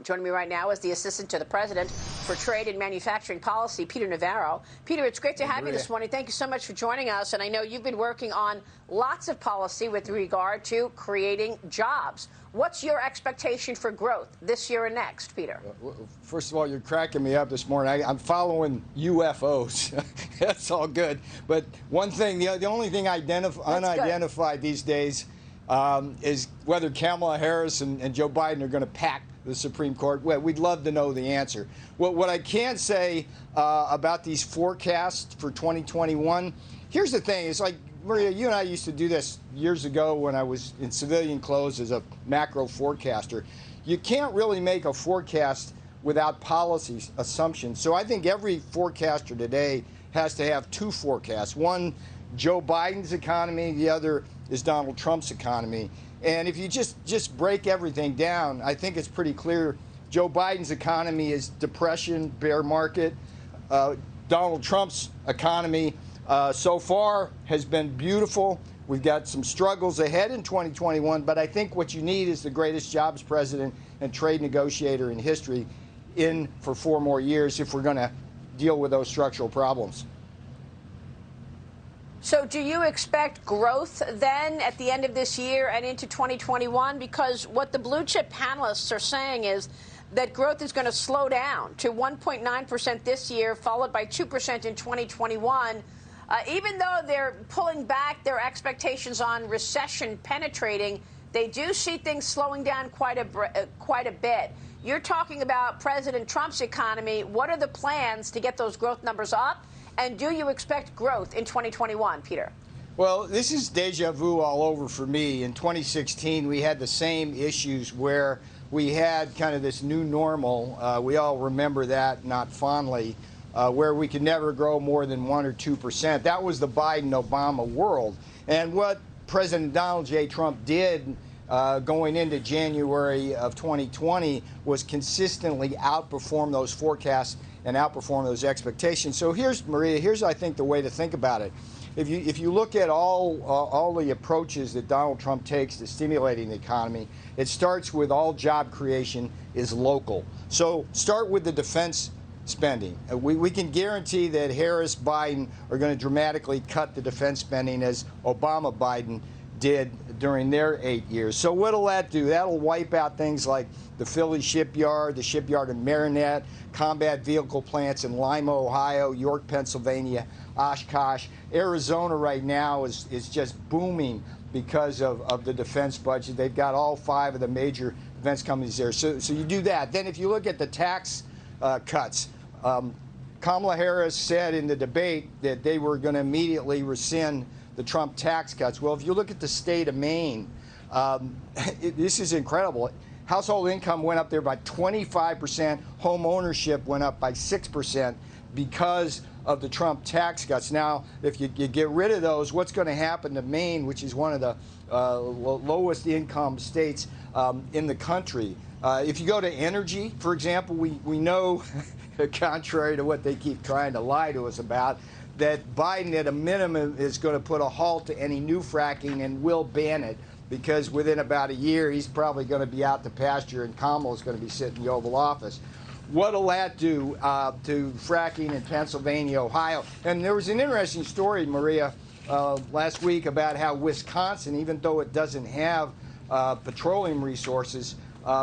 Joining me right now is the Assistant to the President for Trade and Manufacturing Policy, Peter Navarro. Peter, it's great to have you this morning. Thank you so much for joining us. And I know you've been working on lots of policy with regard to creating jobs. What's your expectation for growth this year and next, Peter? First of all, you're cracking me up this morning. I'm following UFOs. That's all good. But one thing, the only thing unidentified these days is whether Kamala Harris and Joe Biden are going to pack the Supreme Court. Well, we'd love to know the answer. What I can say about these forecasts for 2021, here's the thing. It's like, Maria, you and I used to do this years ago when I was in civilian clothes as a macro forecaster. You can't really make a forecast without policy assumptions. So I think every forecaster today has to have two forecasts. One, Joe Biden's economy. The other is Donald Trump's economy. And if you just break everything down, I think it's pretty clear Joe Biden's economy is depression, bear market. Donald Trump's economy so far has been beautiful. We've got some struggles ahead in 2021, but I think what you need is the greatest jobs president and trade negotiator in history in for 4 more years if we're going to deal with those structural problems. So do you expect growth then at the end of this year and into 2021? Because what the blue chip panelists are saying is that growth is going to slow down to 1.9% this year, followed by 2% in 2021. Even though they're pulling back their expectations on recession penetrating, they do see things slowing down quite a bit. You're talking about President Trump's economy. What are the plans to get those growth numbers up? And do you expect growth in 2021, Peter? Well, this is deja vu all over for me. In 2016, we had the same issues where we had kind of this new normal. We all remember that, not fondly, where we could never grow more than 1 or 2%. That was the Biden-Obama world. And what President Donald J. Trump did going into January of 2020 was consistently outperform those forecasts and outperform those expectations. So here's, Maria, here's I think the way to think about it. If you look at all the approaches that Donald Trump takes to stimulating the economy, it starts with all job creation is local. So start with the defense spending. We can guarantee that Harris, Biden are going to dramatically cut the defense spending as Obama, Biden did during their 8 years. So what'll that do? That'll wipe out things like the Philly shipyard, the shipyard in Marinette, combat vehicle plants in Lima, Ohio, York, Pennsylvania, Oshkosh. Arizona right now is just booming because of the defense budget. They've got all 5 of the major defense companies there. So you do that. Then if you look at the tax cuts, Kamala Harris said in the debate that they were going to immediately rescind the Trump tax cuts. Well, if you look at the state of Maine, this is incredible. Household income went up there by 25%. Home ownership went up by 6% because of the Trump tax cuts. Now, if you get rid of those, what's going to happen to Maine, which is one of the lowest income states in the country? If you go to energy, for example, we know, contrary to what they keep trying to lie to us about, that Biden at a minimum is going to put a halt to any new fracking and will ban it, because within about a year he's probably going to be out to pasture and Kamala's going to be sitting in the Oval Office. What'll that do to fracking in Pennsylvania, Ohio? And there was an interesting story, Maria, last week about how Wisconsin, even though it doesn't have petroleum resources,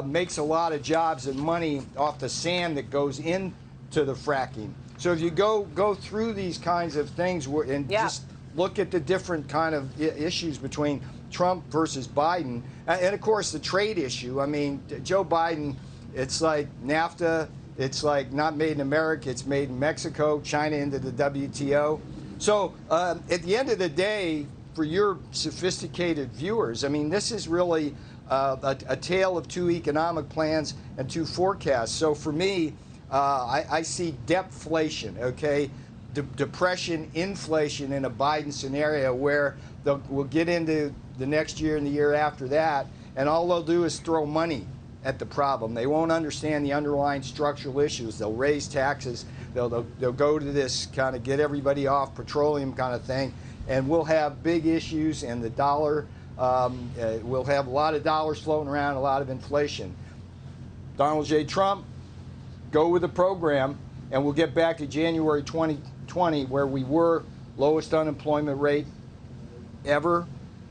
makes a lot of jobs and money off the sand that goes into the fracking. So if you go through these kinds of things and just look at the different kind of issues between Trump versus Biden, and of course the trade issue. I mean, Joe Biden, it's like NAFTA, it's like not made in America, it's made in Mexico, China into the WTO. So at the end of the day, for your sophisticated viewers, I mean, this is really a tale of 2 economic plans and 2 forecasts. So for me, I see depflation, okay? Depression, inflation in a Biden scenario where we'll get into the next year and the year after that, and all they'll do is throw money at the problem. They won't understand the underlying structural issues. They'll raise taxes. They'll go to this kind of get everybody off petroleum kind of thing, and we'll have big issues, and the dollar, we'll have a lot of dollars floating around, a lot of inflation. Donald J. Trump, go with the program, and we'll get back to January 2020 where we were lowest unemployment rate ever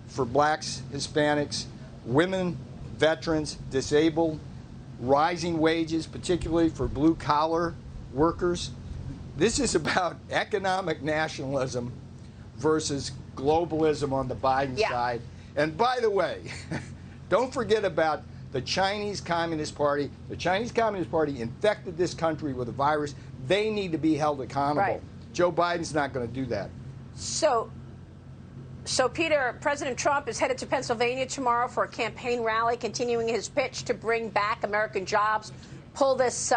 for blacks, Hispanics, women, veterans, disabled, rising wages, particularly for blue-collar workers. This is about economic nationalism versus globalism on the Biden side. And by the way, don't forget about the Chinese Communist Party. The Chinese Communist Party infected this country with a virus. They need to be held accountable. Right. Joe Biden's not going to do that. So, Peter, President Trump is headed to Pennsylvania tomorrow for a campaign rally, continuing his pitch to bring back American jobs, pull this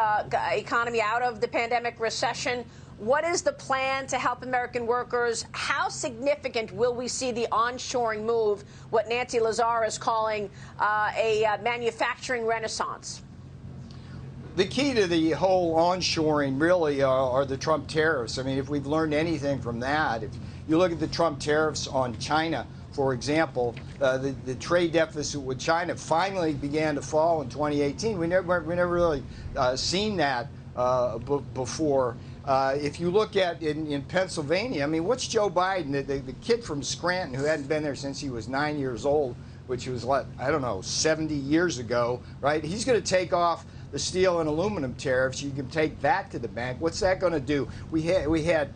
economy out of the pandemic recession. What is the plan to help American workers? How significant will we see the onshoring move, what Nancy Lazare is calling a manufacturing renaissance? The key to the whole onshoring really are the Trump tariffs. I mean, if we've learned anything from that, if you look at the Trump tariffs on China, for example, the trade deficit with China finally began to fall in 2018. We never really seen that before. If you look at in Pennsylvania, I mean, what's Joe Biden, the kid from Scranton who hadn't been there since he was 9 years old, which was, like, I don't know, 70 years ago, right? He's going to take off the steel and aluminum tariffs. You can take that to the bank. What's that going to do? We had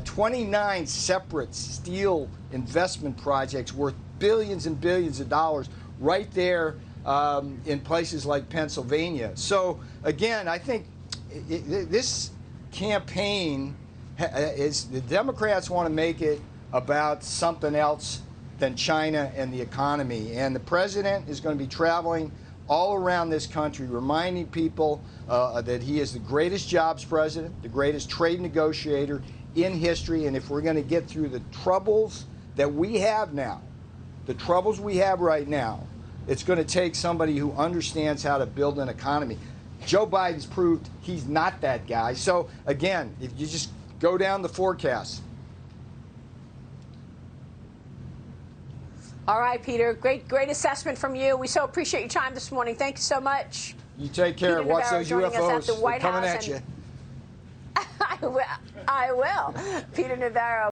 29 separate steel investment projects worth billions and billions of dollars right there in places like Pennsylvania. So, again, I think this campaign is, the Democrats want to make it about something else than China and the economy. And the president is going to be traveling all around this country, reminding people that he is the greatest jobs president, the greatest trade negotiator in history. And if we're going to get through the troubles that we have now, the troubles we have right now, it's going to take somebody who understands how to build an economy. Joe Biden's proved he's not that guy. So, again, if you just go down the forecast. All right, Peter. Great assessment from you. We so appreciate your time this morning. Thank you so much. You take care. Peter Watch Navarro those joining us at the UFOs. White They're coming House at you. I will. Peter Navarro.